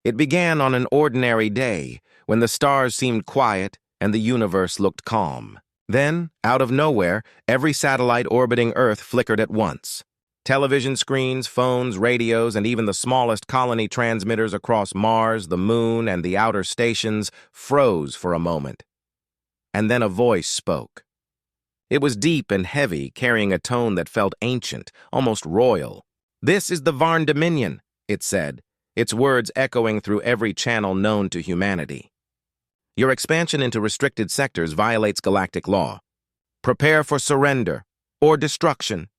It began on an ordinary day, when the stars seemed quiet and the universe looked calm. Then, out of nowhere, every satellite orbiting Earth flickered at once. Television screens, phones, radios, and even the smallest colony transmitters across Mars, the Moon, and the outer stations froze for a moment. And then a voice spoke. It was deep and heavy, carrying a tone that felt ancient, almost royal. "This is the Varn Dominion," it said, its words echoing through every channel known to humanity. "Your expansion into restricted sectors violates galactic law. Prepare for surrender or destruction."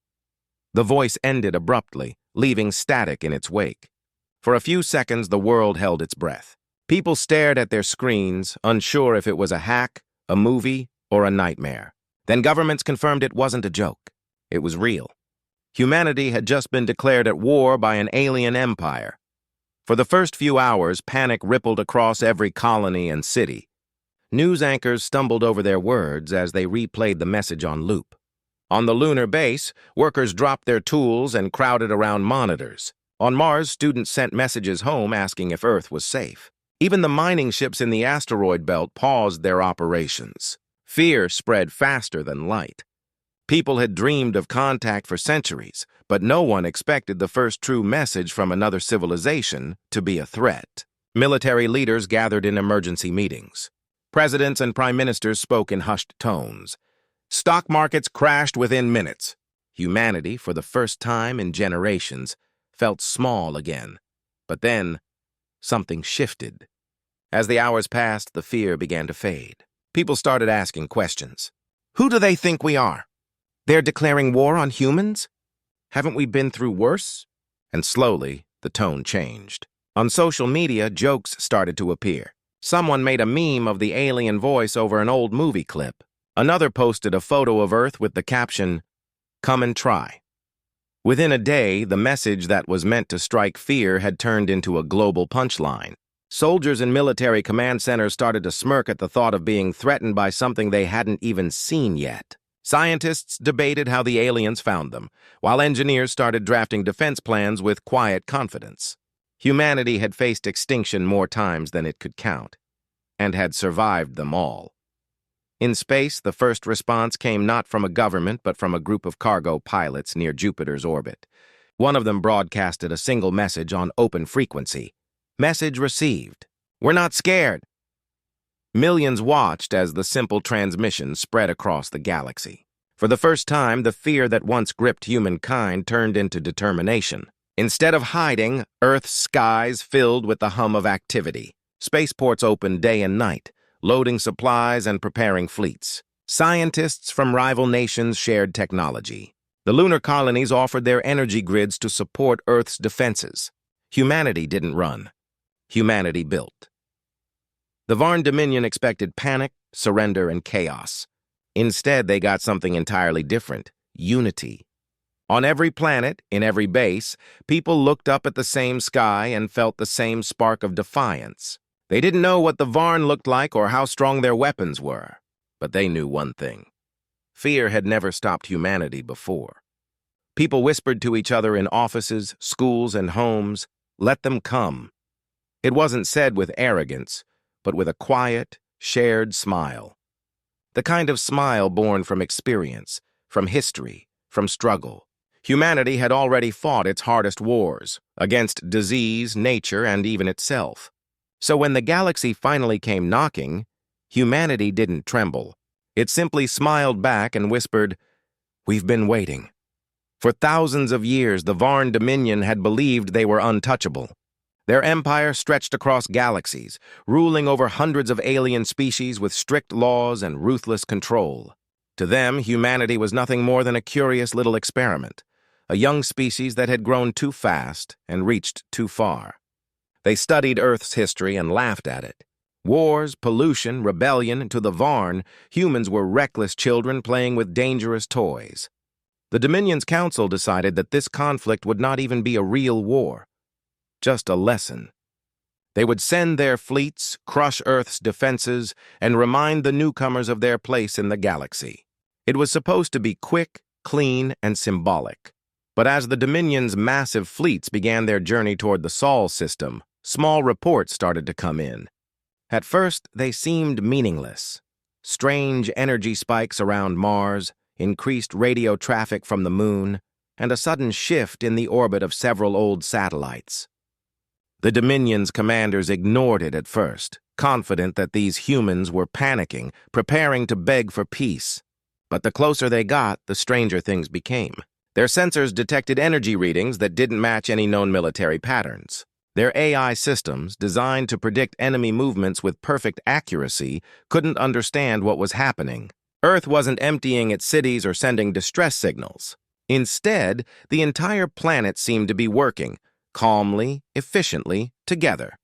The voice ended abruptly, leaving static in its wake. For a few seconds, the world held its breath. People stared at their screens, unsure if it was a hack, a movie, or a nightmare. Then governments confirmed it wasn't a joke. It was real. Humanity had just been declared at war by an alien empire. For the first few hours, panic rippled across every colony and city. News anchors stumbled over their words as they replayed the message on loop. On the lunar base, workers dropped their tools and crowded around monitors. On Mars, students sent messages home asking if Earth was safe. Even the mining ships in the asteroid belt paused their operations. Fear spread faster than light. People had dreamed of contact for centuries, but no one expected the first true message from another civilization to be a threat. Military leaders gathered in emergency meetings. Presidents and prime ministers spoke in hushed tones. Stock markets crashed within minutes. Humanity, for the first time in generations, felt small again. But then, something shifted. As the hours passed, the fear began to fade. People started asking questions. Who do they think we are? They're declaring war on humans? Haven't we been through worse? And slowly, the tone changed. On social media, jokes started to appear. Someone made a meme of the alien voice over an old movie clip. Another posted a photo of Earth with the caption, "Come and try." Within a day, the message that was meant to strike fear had turned into a global punchline. Soldiers in military command centers started to smirk at the thought of being threatened by something they hadn't even seen yet. Scientists debated how the aliens found them, while engineers started drafting defense plans with quiet confidence. Humanity had faced extinction more times than it could count, and had survived them all. In space, the first response came not from a government, but from a group of cargo pilots near Jupiter's orbit. One of them broadcasted a single message on open frequency. Message received. We're not scared. Millions watched as the simple transmission spread across the galaxy. For the first time, the fear that once gripped humankind turned into determination. Instead of hiding, Earth's skies filled with the hum of activity. Spaceports opened day and night, loading supplies and preparing fleets. Scientists from rival nations shared technology. The lunar colonies offered their energy grids to support Earth's defenses. Humanity didn't run. Humanity built. The Varn Dominion expected panic, surrender, and chaos. Instead, they got something entirely different: unity. On every planet, in every base, people looked up at the same sky and felt the same spark of defiance. They didn't know what the Varn looked like or how strong their weapons were, but they knew one thing. Fear had never stopped humanity before. People whispered to each other in offices, schools, and homes, "Let them come." It wasn't said with arrogance, but with a quiet, shared smile. The kind of smile born from experience, from history, from struggle. Humanity had already fought its hardest wars, against disease, nature, and even itself. So when the galaxy finally came knocking, humanity didn't tremble. It simply smiled back and whispered, "We've been waiting." For thousands of years, the Varn Dominion had believed they were untouchable. Their empire stretched across galaxies, ruling over hundreds of alien species with strict laws and ruthless control. To them, humanity was nothing more than a curious little experiment, a young species that had grown too fast and reached too far. They studied Earth's history and laughed at it. Wars, pollution, rebellion, to the Varn, humans were reckless children playing with dangerous toys. The Dominion's Council decided that this conflict would not even be a real war, just a lesson. They would send their fleets, crush Earth's defenses, and remind the newcomers of their place in the galaxy. It was supposed to be quick, clean, and symbolic. But as the Dominion's massive fleets began their journey toward the Sol system, Small reports started to come in. At first, they seemed meaningless. Strange energy spikes around Mars, increased radio traffic from the Moon, and a sudden shift in the orbit of several old satellites. The Dominion's commanders ignored it at first, confident that these humans were panicking, preparing to beg for peace. But the closer they got, the stranger things became. Their sensors detected energy readings that didn't match any known military patterns. Their AI systems, designed to predict enemy movements with perfect accuracy, couldn't understand what was happening. Earth wasn't emptying its cities or sending distress signals. Instead, the entire planet seemed to be working, calmly, efficiently, together.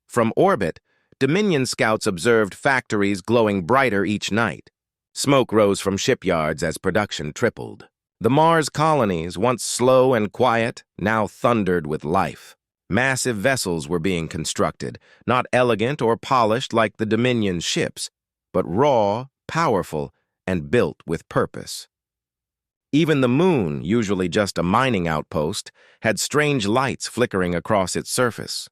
From orbit, Dominion scouts observed factories glowing brighter each night. Smoke rose from shipyards as production tripled. The Mars colonies, once slow and quiet, now thundered with life. Massive vessels were being constructed, not elegant or polished like the Dominion's ships, but raw, powerful, and built with purpose. Even the Moon, usually just a mining outpost, had strange lights flickering across its surface.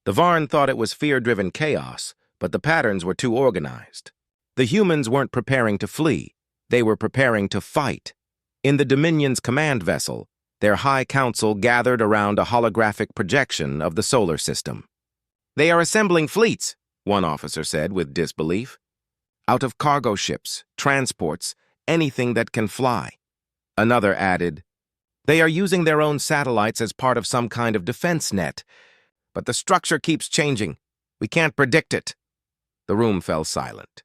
The Varn thought it was fear-driven chaos, but the patterns were too organized. The humans weren't preparing to flee. They were preparing to fight. In the Dominion's command vessel, their High Council gathered around a holographic projection of the solar system. "They are assembling fleets," one officer said with disbelief. "Out of cargo ships, transports, anything that can fly." Another added, "They are using their own satellites as part of some kind of defense net. But the structure keeps changing. We can't predict it." The room fell silent.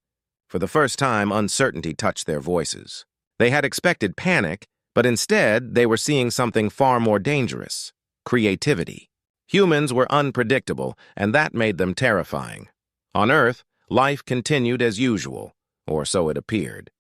For the first time, uncertainty touched their voices. They had expected panic, but instead they were seeing something far more dangerous: creativity. Humans were unpredictable, and that made them terrifying. On Earth, life continued as usual, or so it appeared.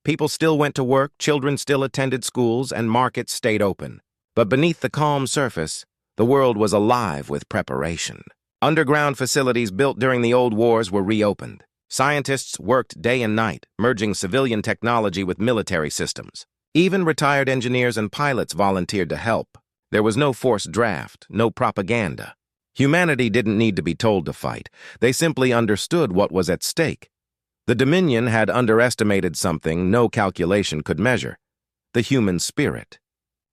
People still went to work, children still attended schools, and markets stayed open. But beneath the calm surface, the world was alive with preparation. Underground facilities built during the old wars were reopened. Scientists worked day and night, merging civilian technology with military systems. Even retired engineers and pilots volunteered to help. There was no forced draft, no propaganda. Humanity didn't need to be told to fight. They simply understood what was at stake. The Dominion had underestimated something no calculation could measure: the human spirit.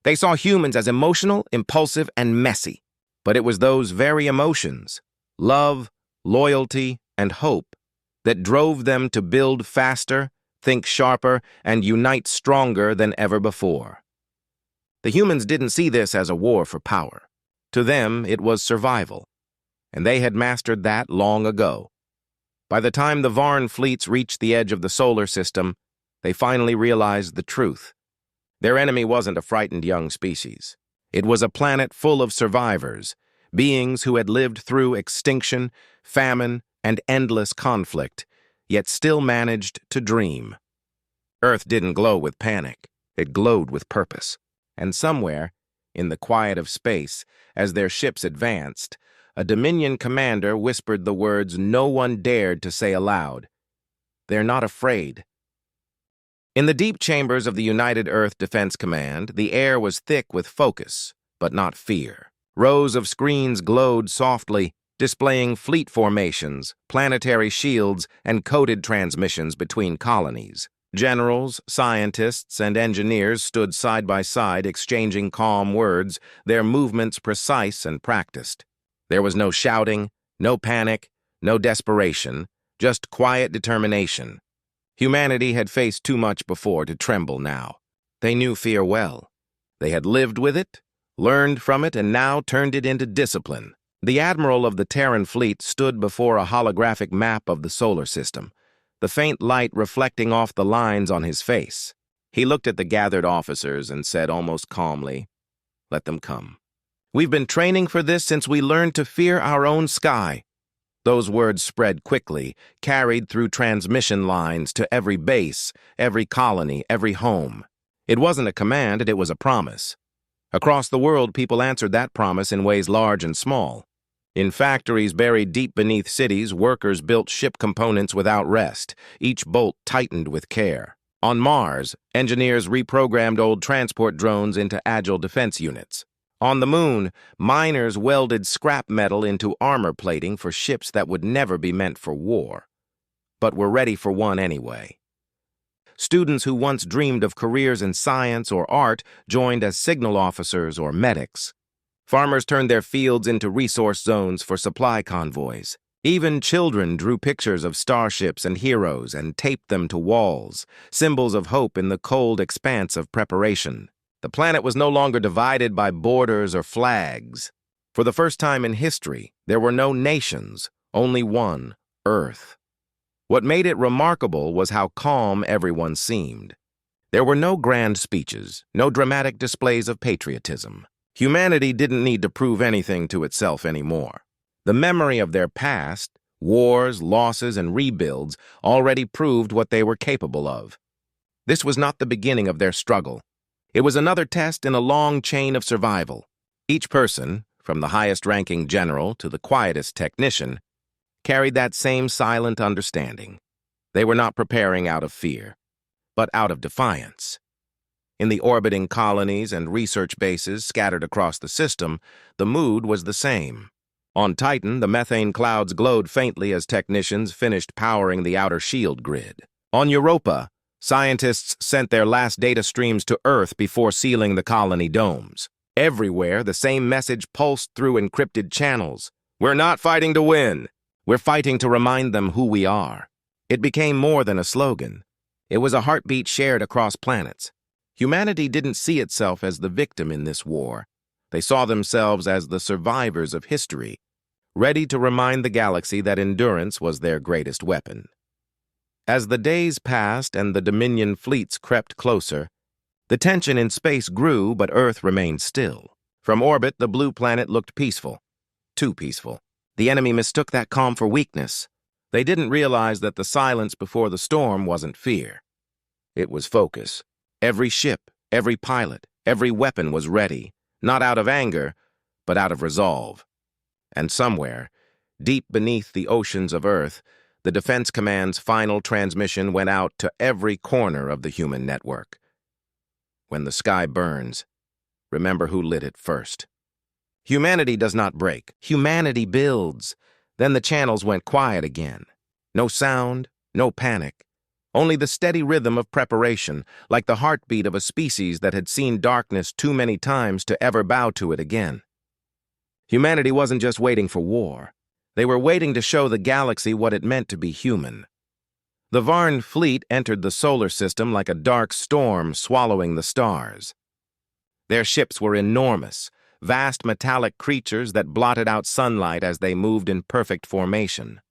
They saw humans as emotional, impulsive, and messy. But it was those very emotions, love, loyalty, and hope, that drove them to build faster, think sharper, and unite stronger than ever before. The humans didn't see this as a war for power. To them, it was survival, and they had mastered that long ago. By the time the Varn fleets reached the edge of the solar system, they finally realized the truth. Their enemy wasn't a frightened young species. It was a planet full of survivors, beings who had lived through extinction, famine, and endless conflict, yet still managed to dream. Earth didn't glow with panic. It glowed with purpose. And somewhere, in the quiet of space, as their ships advanced, a Dominion commander whispered the words no one dared to say aloud: "They're not afraid." In the deep chambers of the United Earth Defense Command, the air was thick with focus, but not fear. Rows of screens glowed softly, displaying fleet formations, planetary shields, and coded transmissions between colonies. Generals, scientists, and engineers stood side by side exchanging calm words, their movements precise and practiced. There was no shouting, no panic, no desperation, just quiet determination. Humanity had faced too much before to tremble now. They knew fear well. They had lived with it, learned from it, and now turned it into discipline. The admiral of the Terran fleet stood before a holographic map of the solar system, the faint light reflecting off the lines on his face. He looked at the gathered officers and said almost calmly, "Let them come. We've been training for this since we learned to fear our own sky." Those words spread quickly, carried through transmission lines to every base, every colony, every home. It wasn't a command, it was a promise. Across the world, people answered that promise in ways large and small. In factories buried deep beneath cities, workers built ship components without rest, each bolt tightened with care. On Mars, engineers reprogrammed old transport drones into agile defense units. On the moon, miners welded scrap metal into armor plating for ships that would never be meant for war, but were ready for one anyway. Students who once dreamed of careers in science or art joined as signal officers or medics. Farmers turned their fields into resource zones for supply convoys. Even children drew pictures of starships and heroes and taped them to walls, symbols of hope in the cold expanse of preparation. The planet was no longer divided by borders or flags. For the first time in history, there were no nations, only one, Earth. What made it remarkable was how calm everyone seemed. There were no grand speeches, no dramatic displays of patriotism. Humanity didn't need to prove anything to itself anymore. The memory of their past, wars, losses, and rebuilds already proved what they were capable of. This was not the beginning of their struggle. It was another test in a long chain of survival. Each person, from the highest-ranking general to the quietest technician, carried that same silent understanding. They were not preparing out of fear, but out of defiance. In the orbiting colonies and research bases scattered across the system, the mood was the same. On Titan, the methane clouds glowed faintly as technicians finished powering the outer shield grid. On Europa, scientists sent their last data streams to Earth before sealing the colony domes. Everywhere, the same message pulsed through encrypted channels. We're not fighting to win. We're fighting to remind them who we are. It became more than a slogan. It was a heartbeat shared across planets. Humanity didn't see itself as the victim in this war. They saw themselves as the survivors of history, ready to remind the galaxy that endurance was their greatest weapon. As the days passed and the Dominion fleets crept closer, the tension in space grew, but Earth remained still. From orbit, the blue planet looked peaceful. Too peaceful. The enemy mistook that calm for weakness. They didn't realize that the silence before the storm wasn't fear. It was focus. Every ship, every pilot, every weapon was ready, not out of anger, but out of resolve. And somewhere, deep beneath the oceans of Earth, the Defense Command's final transmission went out to every corner of the human network. When the sky burns, remember who lit it first. Humanity does not break. Humanity builds. Then the channels went quiet again. No sound, no panic. Only the steady rhythm of preparation, like the heartbeat of a species that had seen darkness too many times to ever bow to it again. Humanity wasn't just waiting for war. They were waiting to show the galaxy what it meant to be human. The Varn fleet entered the solar system like a dark storm swallowing the stars. Their ships were enormous, vast metallic creatures that blotted out sunlight as they moved in perfect formation.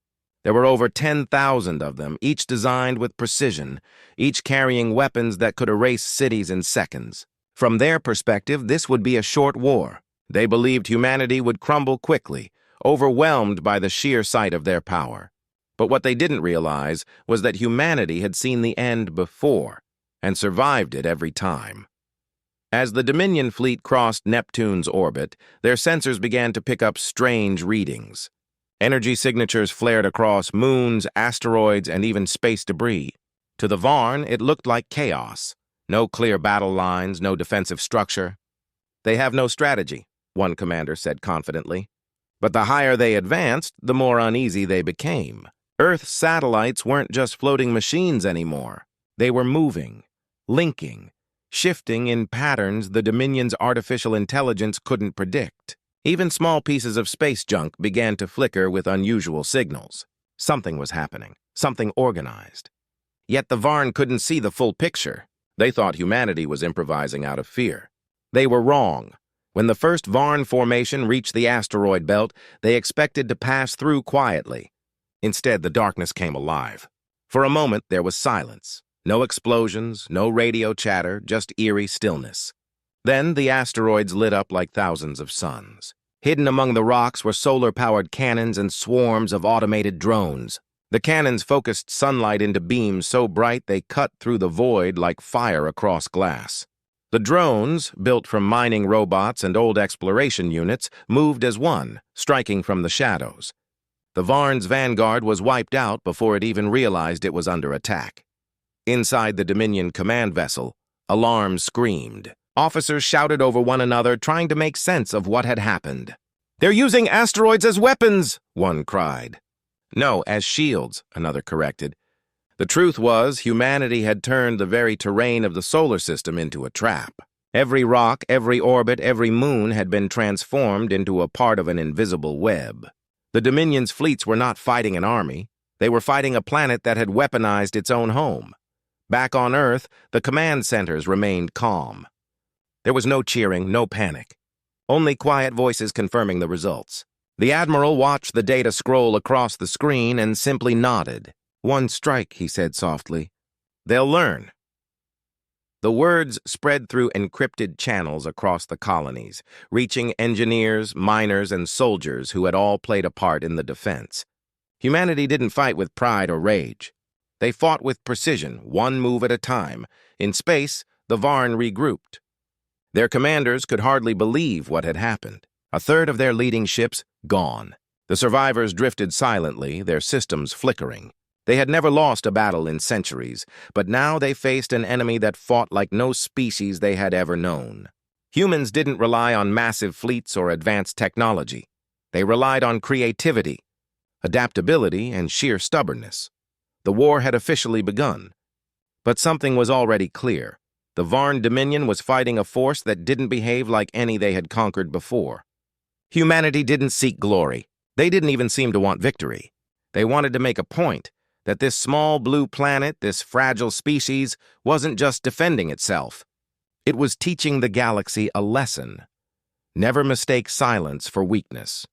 There were over 10,000 of them, each designed with precision, each carrying weapons that could erase cities in seconds. From their perspective, this would be a short war. They believed humanity would crumble quickly, overwhelmed by the sheer sight of their power. But what they didn't realize was that humanity had seen the end before and survived it every time. As the Dominion fleet crossed Neptune's orbit, their sensors began to pick up strange readings. Energy signatures flared across moons, asteroids, and even space debris. To the Varn, it looked like chaos. No clear battle lines, no defensive structure. They have no strategy, one commander said confidently. But the higher they advanced, the more uneasy they became. Earth's satellites weren't just floating machines anymore. They were moving, linking, shifting in patterns the Dominion's artificial intelligence couldn't predict. Even small pieces of space junk began to flicker with unusual signals. Something was happening, something organized. Yet the Varn couldn't see the full picture. They thought humanity was improvising out of fear. They were wrong. When the first Varn formation reached the asteroid belt, they expected to pass through quietly. Instead, the darkness came alive. For a moment, there was silence. No explosions, no radio chatter, just eerie stillness. Then the asteroids lit up like thousands of suns. Hidden among the rocks were solar-powered cannons and swarms of automated drones. The cannons focused sunlight into beams so bright they cut through the void like fire across glass. The drones, built from mining robots and old exploration units, moved as one, striking from the shadows. The Varn's vanguard was wiped out before it even realized it was under attack. Inside the Dominion command vessel, alarms screamed. Officers shouted over one another, trying to make sense of what had happened. "They're using asteroids as weapons," one cried. "No, as shields," another corrected. The truth was, humanity had turned the very terrain of the solar system into a trap. Every rock, every orbit, every moon had been transformed into a part of an invisible web. The Dominion's fleets were not fighting an army. They were fighting a planet that had weaponized its own home. Back on Earth, the command centers remained calm. There was no cheering, no panic. Only quiet voices confirming the results. The Admiral watched the data scroll across the screen and simply nodded. "One strike," he said softly. "They'll learn." The words spread through encrypted channels across the colonies, reaching engineers, miners, and soldiers who had all played a part in the defense. Humanity didn't fight with pride or rage. They fought with precision, one move at a time. In space, the Varn regrouped. Their commanders could hardly believe what had happened. A third of their leading ships gone. The survivors drifted silently, their systems flickering. They had never lost a battle in centuries, but now they faced an enemy that fought like no species they had ever known. Humans didn't rely on massive fleets or advanced technology. They relied on creativity, adaptability, and sheer stubbornness. The war had officially begun. But something was already clear. The Varn Dominion was fighting a force that didn't behave like any they had conquered before. Humanity didn't seek glory. They didn't even seem to want victory. They wanted to make a point that this small blue planet, this fragile species, wasn't just defending itself. It was teaching the galaxy a lesson. Never mistake silence for weakness.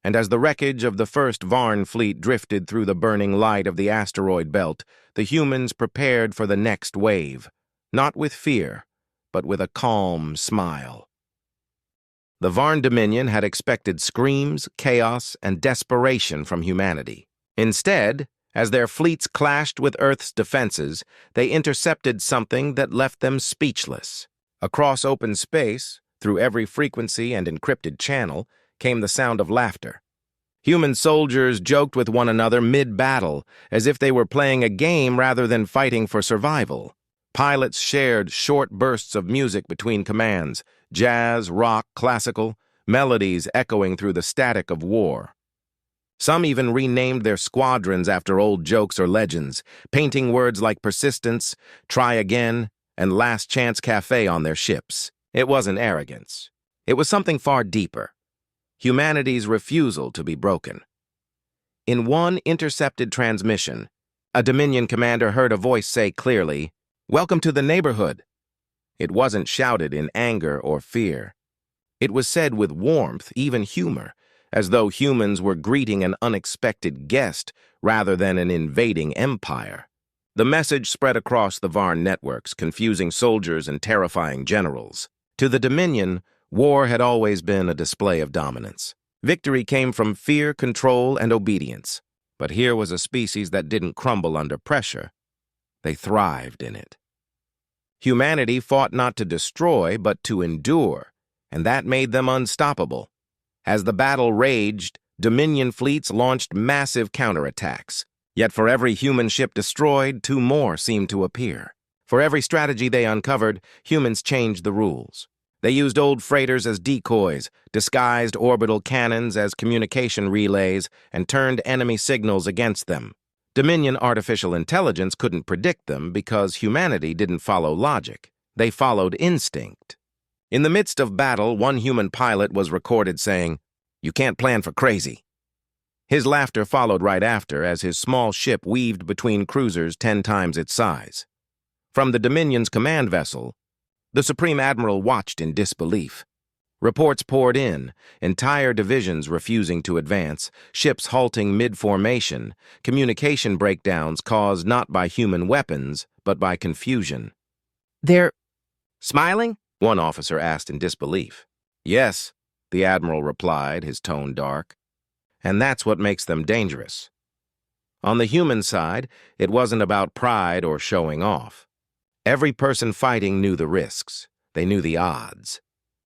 And as the wreckage of the first Varn fleet drifted through the burning light of the asteroid belt, the humans prepared for the next wave. Not with fear, but with a calm smile. The Varn Dominion had expected screams, chaos, and desperation from humanity. Instead, as their fleets clashed with Earth's defenses, they intercepted something that left them speechless. Across open space, through every frequency and encrypted channel, came the sound of laughter. Human soldiers joked with one another mid-battle, as if they were playing a game rather than fighting for survival. Pilots shared short bursts of music between commands, jazz, rock, classical, melodies echoing through the static of war. Some even renamed their squadrons after old jokes or legends, painting words like persistence, try again, and last chance cafe on their ships. It wasn't arrogance. It was something far deeper. Humanity's refusal to be broken. In one intercepted transmission, a Dominion commander heard a voice say clearly, "Welcome to the neighborhood." It wasn't shouted in anger or fear. It was said with warmth, even humor, as though humans were greeting an unexpected guest rather than an invading empire. The message spread across the Varn networks, confusing soldiers and terrifying generals. To the Dominion, war had always been a display of dominance. Victory came from fear, control, and obedience. But here was a species that didn't crumble under pressure. They thrived in it. Humanity fought not to destroy, but to endure, and that made them unstoppable. As the battle raged, Dominion fleets launched massive counterattacks. Yet for every human ship destroyed, two more seemed to appear. For every strategy they uncovered, humans changed the rules. They used old freighters as decoys, disguised orbital cannons as communication relays, and turned enemy signals against them. Dominion artificial intelligence couldn't predict them because humanity didn't follow logic. They followed instinct. In the midst of battle, one human pilot was recorded saying, "You can't plan for crazy." His laughter followed right after as his small ship weaved between cruisers 10 times its size. From the Dominion's command vessel, the Supreme Admiral watched in disbelief. Reports poured in, entire divisions refusing to advance, ships halting mid-formation, communication breakdowns caused not by human weapons, but by confusion. "They're smiling?" one officer asked in disbelief. "Yes," the Admiral replied, his tone dark. "And that's what makes them dangerous." On the human side, it wasn't about pride or showing off. Every person fighting knew the risks. They knew the odds.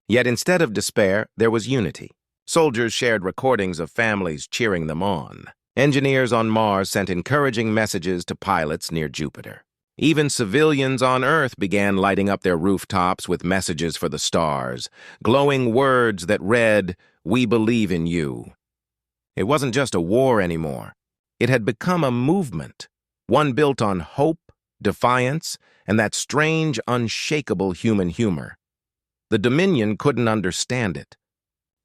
Yet instead of despair, there was unity. Soldiers shared recordings of families cheering them on. Engineers on Mars sent encouraging messages to pilots near Jupiter. Even civilians on Earth began lighting up their rooftops with messages for the stars, glowing words that read, "We believe in you." It wasn't just a war anymore. It had become a movement, one built on hope, defiance, and that strange, unshakable human humor. The Dominion couldn't understand it.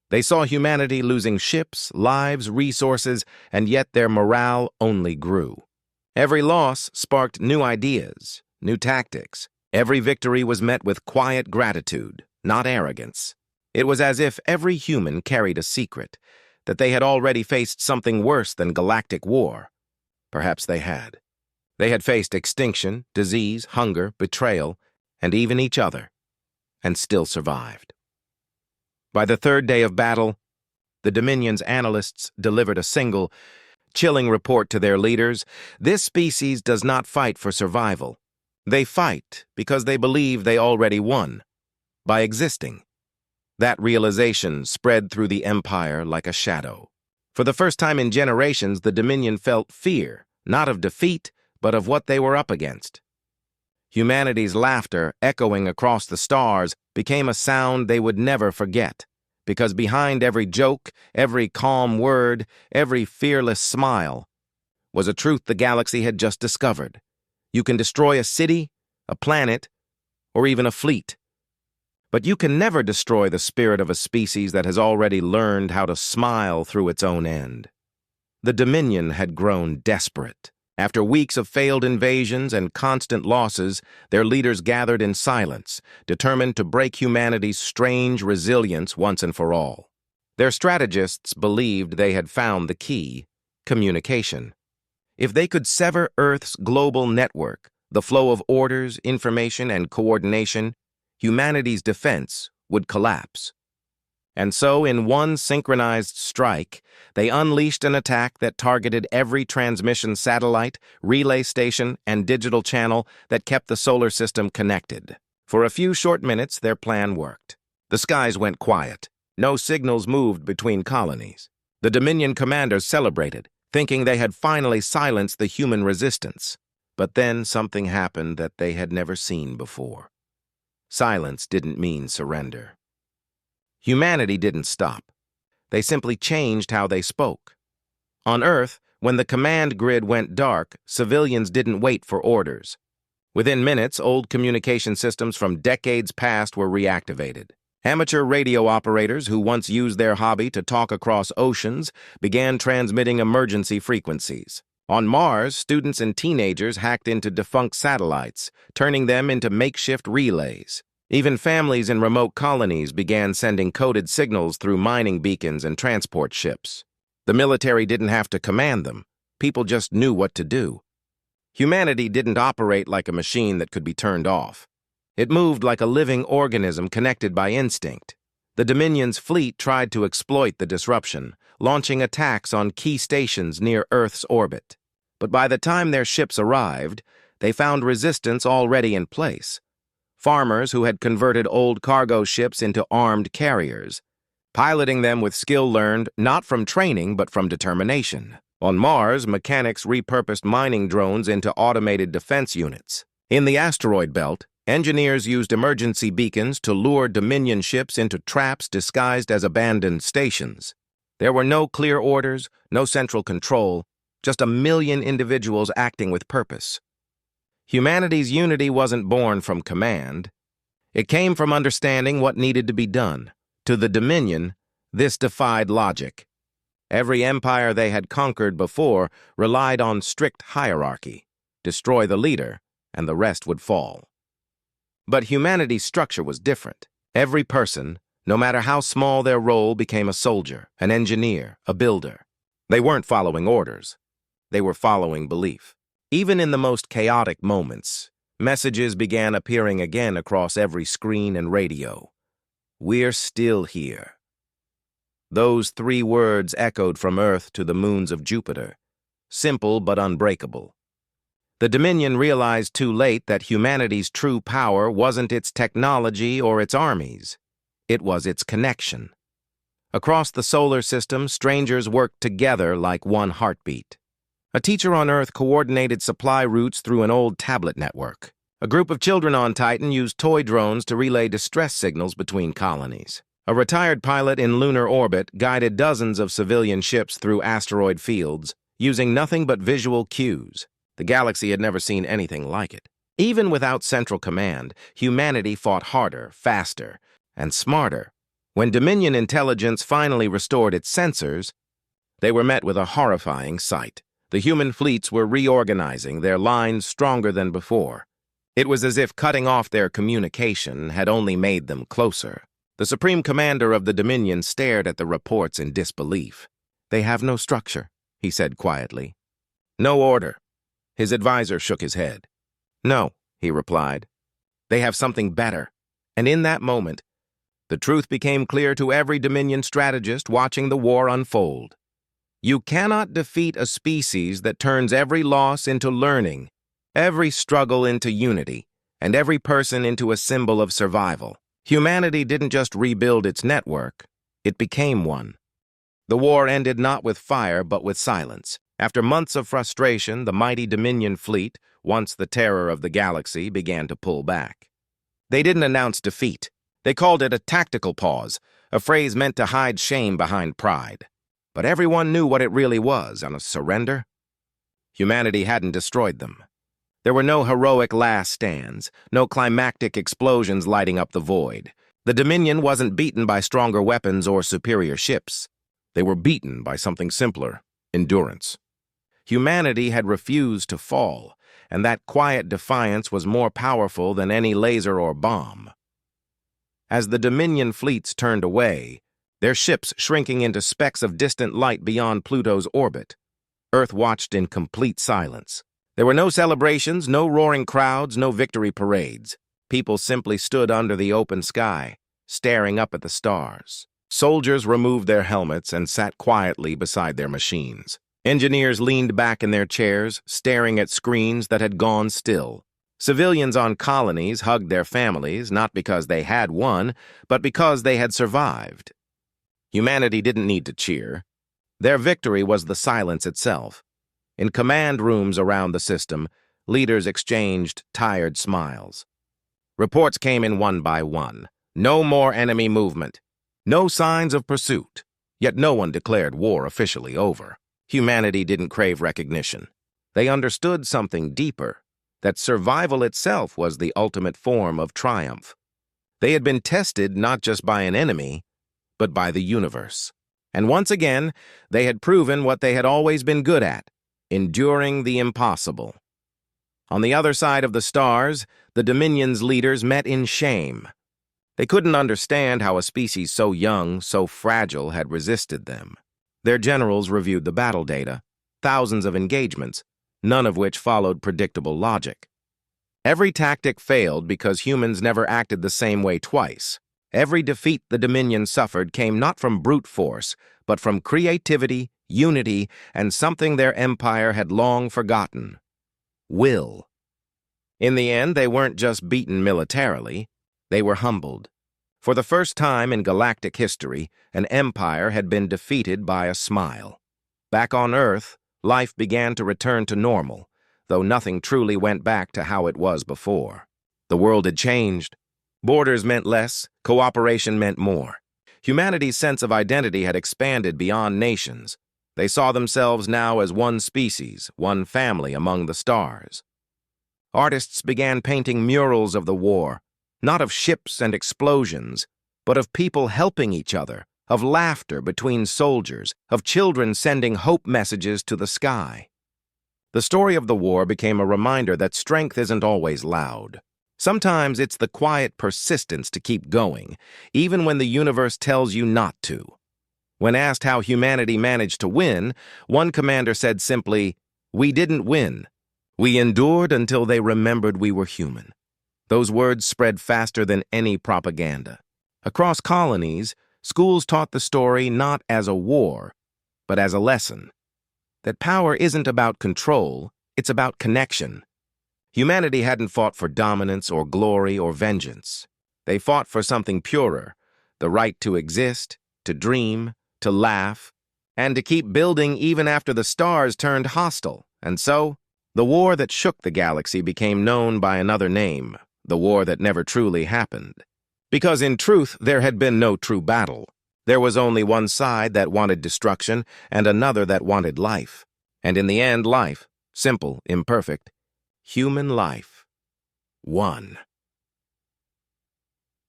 They saw humanity losing ships, lives, resources, and yet their morale only grew. Every loss sparked new ideas, new tactics. Every victory was met with quiet gratitude, not arrogance. It was as if every human carried a secret, that they had already faced something worse than galactic war. Perhaps they had. They had faced extinction, disease, hunger, betrayal, and even each other, and still survived. By the third day of battle, the Dominion's analysts delivered a single, chilling report to their leaders. This species does not fight for survival. They fight because they believe they already won, by existing. That realization spread through the Empire like a shadow. For the first time in generations, the Dominion felt fear, not of defeat, but of what they were up against. Humanity's laughter, echoing across the stars, became a sound they would never forget, because behind every joke, every calm word, every fearless smile, was a truth the galaxy had just discovered. You can destroy a city, a planet, or even a fleet. But you can never destroy the spirit of a species that has already learned how to smile through its own end. The Dominion had grown desperate. After weeks of failed invasions and constant losses, their leaders gathered in silence, determined to break humanity's strange resilience once and for all. Their strategists believed they had found the key: communication. If they could sever Earth's global network, the flow of orders, information, and coordination, humanity's defense would collapse. And so, in one synchronized strike, they unleashed an attack that targeted every transmission satellite, relay station, and digital channel that kept the solar system connected. For a few short minutes, their plan worked. The skies went quiet. No signals moved between colonies. The Dominion commanders celebrated, thinking they had finally silenced the human resistance. But then something happened that they had never seen before. Silence didn't mean surrender. Humanity didn't stop. They simply changed how they spoke. On Earth, when the command grid went dark, civilians didn't wait for orders. Within minutes, old communication systems from decades past were reactivated. Amateur radio operators who once used their hobby to talk across oceans began transmitting emergency frequencies. On Mars, students and teenagers hacked into defunct satellites, turning them into makeshift relays. Even families in remote colonies began sending coded signals through mining beacons and transport ships. The military didn't have to command them. People just knew what to do. Humanity didn't operate like a machine that could be turned off. It moved like a living organism connected by instinct. The Dominion's fleet tried to exploit the disruption, launching attacks on key stations near Earth's orbit. But by the time their ships arrived, they found resistance already in place. Farmers who had converted old cargo ships into armed carriers, piloting them with skill learned not from training but from determination. On Mars, mechanics repurposed mining drones into automated defense units. In the asteroid belt, engineers used emergency beacons to lure Dominion ships into traps disguised as abandoned stations. There were no clear orders, no central control, just a million individuals acting with purpose. Humanity's unity wasn't born from command. It came from understanding what needed to be done. To the Dominion, this defied logic. Every empire they had conquered before relied on strict hierarchy. Destroy the leader, and the rest would fall. But humanity's structure was different. Every person, no matter how small their role, became a soldier, an engineer, a builder. They weren't following orders. They were following belief. Even in the most chaotic moments, messages began appearing again across every screen and radio. "We're still here." Those 3 words echoed from Earth to the moons of Jupiter, simple but unbreakable. The Dominion realized too late that humanity's true power wasn't its technology or its armies. It was its connection. Across the solar system, strangers worked together like one heartbeat. A teacher on Earth coordinated supply routes through an old tablet network. A group of children on Titan used toy drones to relay distress signals between colonies. A retired pilot in lunar orbit guided dozens of civilian ships through asteroid fields, using nothing but visual cues. The galaxy had never seen anything like it. Even without central command, humanity fought harder, faster, and smarter. When Dominion intelligence finally restored its sensors, they were met with a horrifying sight. The human fleets were reorganizing, their lines stronger than before. It was as if cutting off their communication had only made them closer. The Supreme Commander of the Dominion stared at the reports in disbelief. "They have no structure," he said quietly. "No order." His advisor shook his head. "No," he replied. "They have something better." And in that moment, the truth became clear to every Dominion strategist watching the war unfold. You cannot defeat a species that turns every loss into learning, every struggle into unity, and every person into a symbol of survival. Humanity didn't just rebuild its network, it became one. The war ended not with fire, but with silence. After months of frustration, the mighty Dominion fleet, once the terror of the galaxy, began to pull back. They didn't announce defeat. They called it a tactical pause, a phrase meant to hide shame behind pride. But everyone knew what it really was, a surrender. Humanity hadn't destroyed them. There were no heroic last stands, no climactic explosions lighting up the void. The Dominion wasn't beaten by stronger weapons or superior ships. They were beaten by something simpler: endurance. Humanity had refused to fall, and that quiet defiance was more powerful than any laser or bomb. As the Dominion fleets turned away, their ships shrinking into specks of distant light beyond Pluto's orbit, Earth watched in complete silence. There were no celebrations, no roaring crowds, no victory parades. People simply stood under the open sky, staring up at the stars. Soldiers removed their helmets and sat quietly beside their machines. Engineers leaned back in their chairs, staring at screens that had gone still. Civilians on colonies hugged their families, not because they had won, but because they had survived. Humanity didn't need to cheer. Their victory was the silence itself. In command rooms around the system, leaders exchanged tired smiles. Reports came in one by one. No more enemy movement. No signs of pursuit. Yet no one declared war officially over. Humanity didn't crave recognition. They understood something deeper, that survival itself was the ultimate form of triumph. They had been tested not just by an enemy, but by the universe. And once again, they had proven what they had always been good at: enduring the impossible. On the other side of the stars, the Dominion's leaders met in shame. They couldn't understand how a species so young, so fragile, had resisted them. Their generals reviewed the battle data, thousands of engagements, none of which followed predictable logic. Every tactic failed because humans never acted the same way twice. Every defeat the Dominion suffered came not from brute force, but from creativity, unity, and something their empire had long forgotten: will. In the end, they weren't just beaten militarily, they were humbled. For the first time in galactic history, an empire had been defeated by a smile. Back on Earth, life began to return to normal, though nothing truly went back to how it was before. The world had changed. Borders meant less, cooperation meant more. Humanity's sense of identity had expanded beyond nations. They saw themselves now as one species, one family among the stars. Artists began painting murals of the war, not of ships and explosions, but of people helping each other, of laughter between soldiers, of children sending hope messages to the sky. The story of the war became a reminder that strength isn't always loud. Sometimes it's the quiet persistence to keep going, even when the universe tells you not to. When asked how humanity managed to win, one commander said simply, "We didn't win. We endured until they remembered we were human." Those words spread faster than any propaganda. Across colonies, schools taught the story not as a war, but as a lesson. That power isn't about control, it's about connection. Humanity hadn't fought for dominance or glory or vengeance. They fought for something purer: the right to exist, to dream, to laugh, and to keep building even after the stars turned hostile. And so, the war that shook the galaxy became known by another name, the war that never truly happened. Because in truth, there had been no true battle. There was only one side that wanted destruction and another that wanted life. And in the end, life, simple, imperfect, human life, won.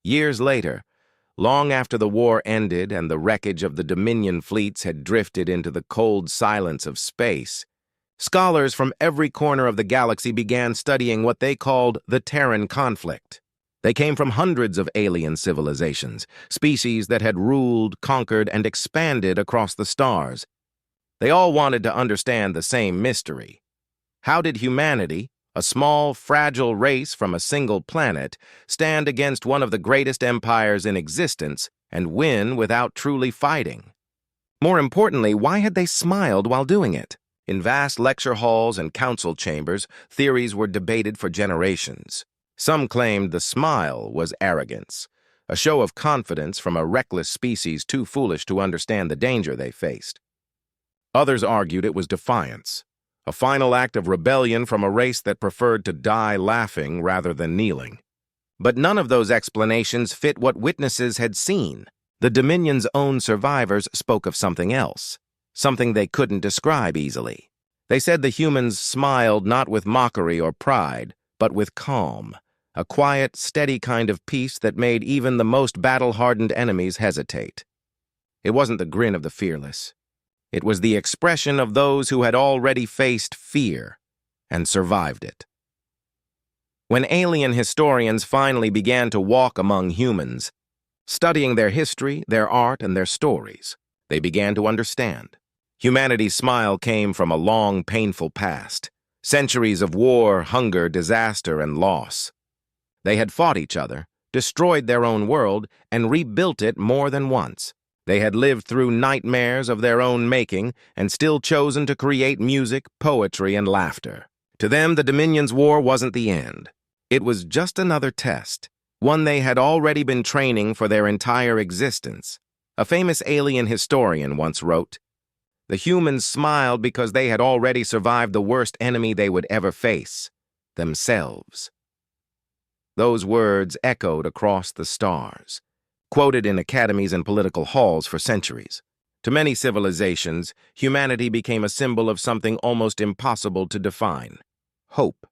Years later, long after the war ended and the wreckage of the Dominion fleets had drifted into the cold silence of space, scholars from every corner of the galaxy began studying what they called the Terran conflict. They came from hundreds of alien civilizations, species that had ruled, conquered, and expanded across the stars. They all wanted to understand the same mystery. How did humanity, a small, fragile race from a single planet, stand against one of the greatest empires in existence and win without truly fighting? More importantly, why had they smiled while doing it? In vast lecture halls and council chambers, theories were debated for generations. Some claimed the smile was arrogance, a show of confidence from a reckless species too foolish to understand the danger they faced. Others argued it was defiance, a final act of rebellion from a race that preferred to die laughing rather than kneeling. But none of those explanations fit what witnesses had seen. The Dominion's own survivors spoke of something else, something they couldn't describe easily. They said the humans smiled not with mockery or pride, but with calm, a quiet, steady kind of peace that made even the most battle-hardened enemies hesitate. It wasn't the grin of the fearless. It was the expression of those who had already faced fear and survived it. When alien historians finally began to walk among humans, studying their history, their art, and their stories, they began to understand. Humanity's smile came from a long, painful past, centuries of war, hunger, disaster, and loss. They had fought each other, destroyed their own world, and rebuilt it more than once. They had lived through nightmares of their own making and still chosen to create music, poetry, and laughter. To them, the Dominion's war wasn't the end. It was just another test, one they had already been training for their entire existence. A famous alien historian once wrote, "The humans smiled because they had already survived the worst enemy they would ever face, themselves." Those words echoed across the stars, quoted in academies and political halls for centuries. To many civilizations, humanity became a symbol of something almost impossible to define: hope.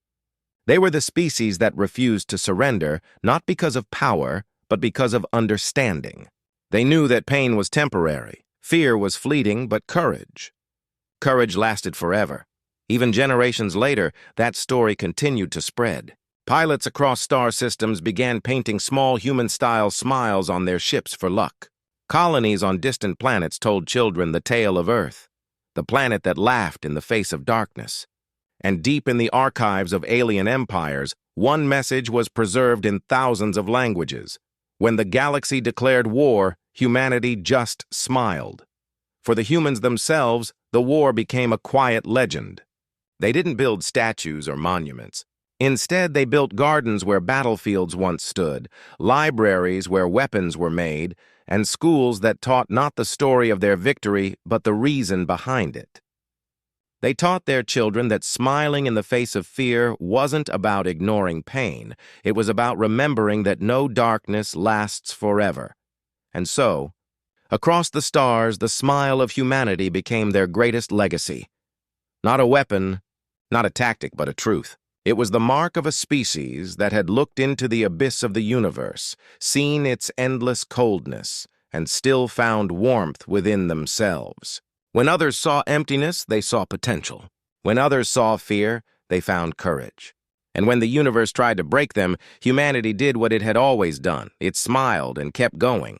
They were the species that refused to surrender, not because of power, but because of understanding. They knew that pain was temporary, fear was fleeting, but courage lasted forever. Even generations later, that story continued to spread. Pilots across star systems began painting small human-style smiles on their ships for luck. Colonies on distant planets told children the tale of Earth, the planet that laughed in the face of darkness. And deep in the archives of alien empires, one message was preserved in thousands of languages. When the galaxy declared war, humanity just smiled. For the humans themselves, the war became a quiet legend. They didn't build statues or monuments. Instead, they built gardens where battlefields once stood, libraries where weapons were made, and schools that taught not the story of their victory, but the reason behind it. They taught their children that smiling in the face of fear wasn't about ignoring pain. It was about remembering that no darkness lasts forever. And so, across the stars, the smile of humanity became their greatest legacy. Not a weapon, not a tactic, but a truth. It was the mark of a species that had looked into the abyss of the universe, seen its endless coldness, and still found warmth within themselves. When others saw emptiness, they saw potential. When others saw fear, they found courage. And when the universe tried to break them, humanity did what it had always done. It smiled and kept going.